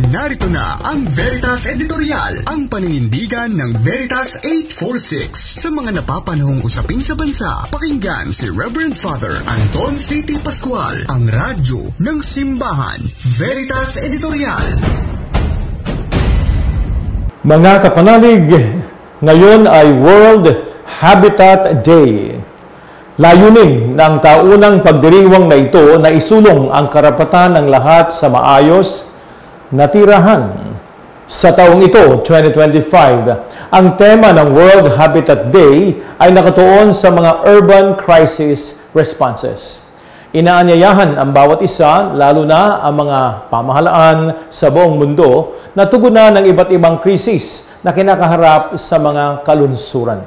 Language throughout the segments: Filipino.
Narito na ang Veritas Editorial, ang paninindigan ng Veritas 846 sa mga napapanahong usapin sa bansa. Pakinggan si Reverend Father Anton C.T. Pascual, ang radyo ng simbahan. Veritas Editorial. Mga kapanalig, ngayon ay World Habitat Day. Layunin ng taunang pagdiriwang na ito na isulong ang karapatan ng lahat sa maayos na tirahan. Sa taong ito, 2025, ang tema ng World Habitat Day ay nakatuon sa mga urban crisis responses. Inaanyayahan ang bawat isa, lalo na ang mga pamahalaan sa buong mundo, na tugunan ng iba't ibang krisis na kinakaharap sa mga kalunsuran.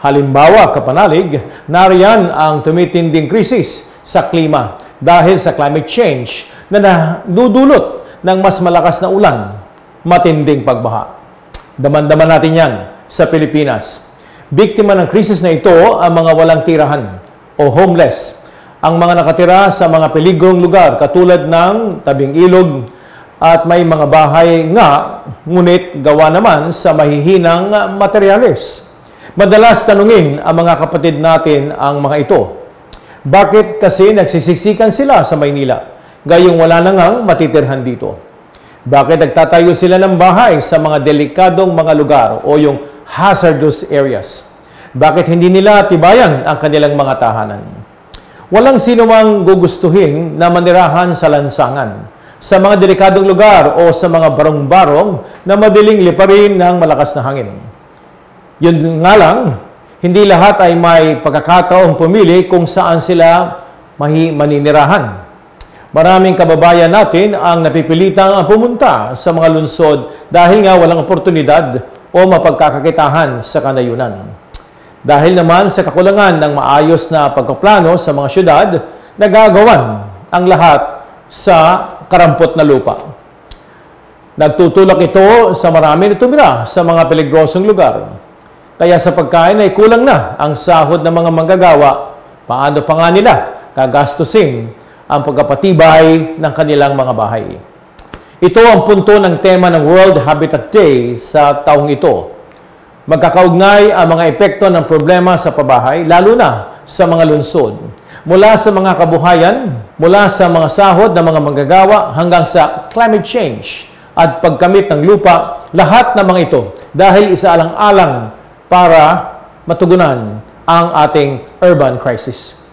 Halimbawa, kapanalig, nariyan ang tumitinding krisis sa klima dahil sa climate change na nadudulot ng mas malakas na ulan, matinding pagbaha. Daman-daman natin yan sa Pilipinas. Biktima ng krisis na ito ang mga walang tirahan o homeless, ang mga nakatira sa mga peligrong lugar katulad ng tabing ilog at may mga bahay nga, ngunit gawa naman sa mahihinang materyales. Madalas tanungin ang mga kapatid natin ang mga ito. Bakit kasi nagsisiksikan sila sa Maynila? Gayong wala na ngang matitirhan dito. Bakit nagtatayo sila ng bahay sa mga delikadong mga lugar o yung hazardous areas? Bakit hindi nila tibayan ang kanilang mga tahanan? Walang sino mang gugustuhin na manirahan sa lansangan, sa mga delikadong lugar o sa mga barong-barong na madaling liparin ng malakas na hangin. Yun nga lang, hindi lahat ay may pagkakataong pumili kung saan sila maninirahan. Maraming kababayan natin ang napipilitang pumunta sa mga lungsod dahil nga walang oportunidad o mapagkakakitahan sa kanayunan. Dahil naman sa kakulangan ng maayos na pagpaplano sa mga syudad, nagagawan ang lahat sa karampot na lupa. Nagtutulak ito sa marami na tumira sa mga peligrosong lugar. Kaya sa pagkain ay kulang na ang sahod ng mga manggagawa. Paano pa nga nila gagastusin ang pagpapatibay ng kanilang mga bahay? Ito ang punto ng tema ng World Habitat Day sa taong ito. Magkakaugnay ang mga epekto ng problema sa pabahay, lalo na sa mga lungsod. Mula sa mga kabuhayan, mula sa mga sahod ng mga manggagawa, hanggang sa climate change at pagkamit ng lupa, lahat ng mga ito dahil isaalang-alang para matugunan ang ating urban crisis.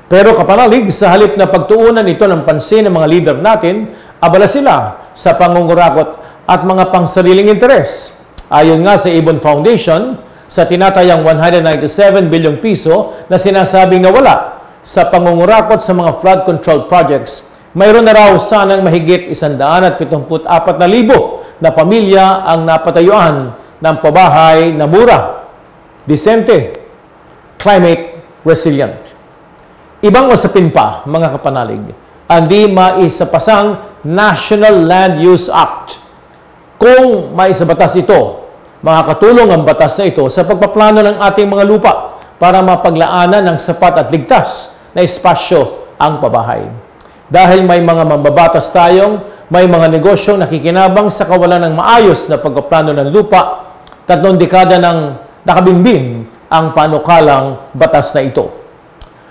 Pero kapanalig, sa halip na pagtuunan ito ng pansin ng mga leader natin, abala sila sa pangungurakot at mga pangsariling interes. Ayon nga sa Ibon Foundation, sa tinatayang 197 bilyong piso na sinasabing nawala sa pangungurakot sa mga flood control projects, mayroon na raw sanang mahigit 174,000 na pamilya ang napatayuan ng pabahay na mura, disente, climate resilient. Ibang usapin pa, mga kapanalig, ang di maisapasang National Land Use Act. Kung maisabatas ito, makakatulong ang batas na ito sa pagpaplano ng ating mga lupa para mapaglaanan ng sapat at ligtas na espasyo ang pabahay. Dahil may mga mambabatas tayong, may mga negosyong nakikinabang sa kawalan ng maayos na pagpaplano ng lupa, 3 dekada nang nakabimbing ang panukalang batas na ito.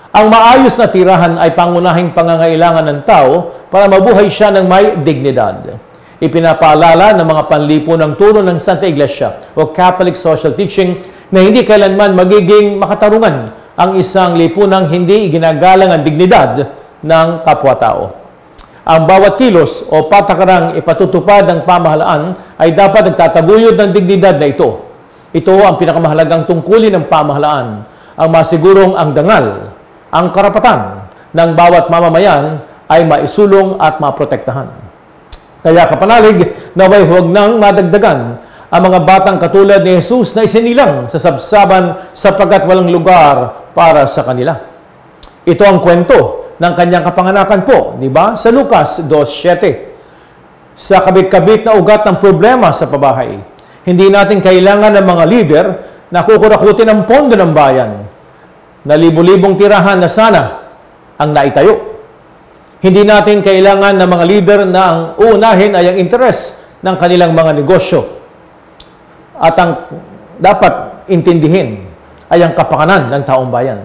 Ang maayos na tirahan ay pangunahing pangangailangan ng tao para mabuhay siya ng may dignidad. Ipinapaalala ng mga panlipunang turo ng Santa Iglesia o Catholic Social Teaching na hindi kailanman magiging makatarungan ang isang lipunang hindi iginagalang ang dignidad ng kapwa-tao. Ang bawat kilos o patakarang ipatutupad ng pamahalaan ay dapat nagtataguyod ng dignidad na ito. Ito ang pinakamahalagang tungkulin ng pamahalaan, ang masigurong ang dangal, ang karapatan ng bawat mamamayan ay maisulong at maprotektahan. Kaya kapanalig, naway huwag nang madagdagan ang mga batang katulad ni Jesus na isinilang sa sabsaban sapagkat walang lugar para sa kanila. Ito ang kwento ng kanyang kapanganakan po, di ba? Sa Lucas 2:7. Sa kabit-kabit na ugat ng problema sa pabahay, hindi natin kailangan ng mga leader na kukurakutin ang pondo ng bayan na libu-libong tirahan na sana ang naitayo. Hindi natin kailangan ng mga leader na ang uunahin ay ang interes ng kanilang mga negosyo. At ang dapat intindihin ay ang kapakanan ng taong bayan.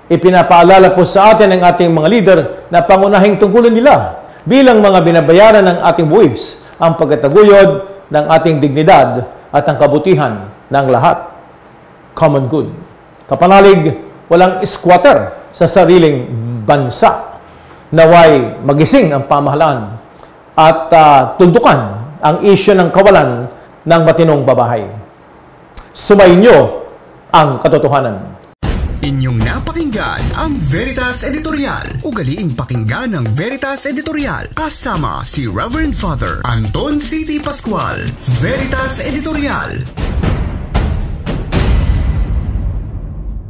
Ipinapaalala po sa atin ng ating mga leader na pangunahing tungkulin nila bilang mga binabayaran ng ating buwis ang pagkataguyod ng ating dignidad at ang kabutihan ng lahat. Common good. Kapanalig, walang squatter sa sariling bansa. Naway magising ang pamahalaan at tuntukan ang isyu ng kawalan ng matinong babahay. Sumainyo ang katotohanan. Inyong napakinggan ang Veritas Editorial. Ugaliing pakinggan ang Veritas Editorial kasama si Reverend Father Anton C.T. Pascual. Veritas Editorial.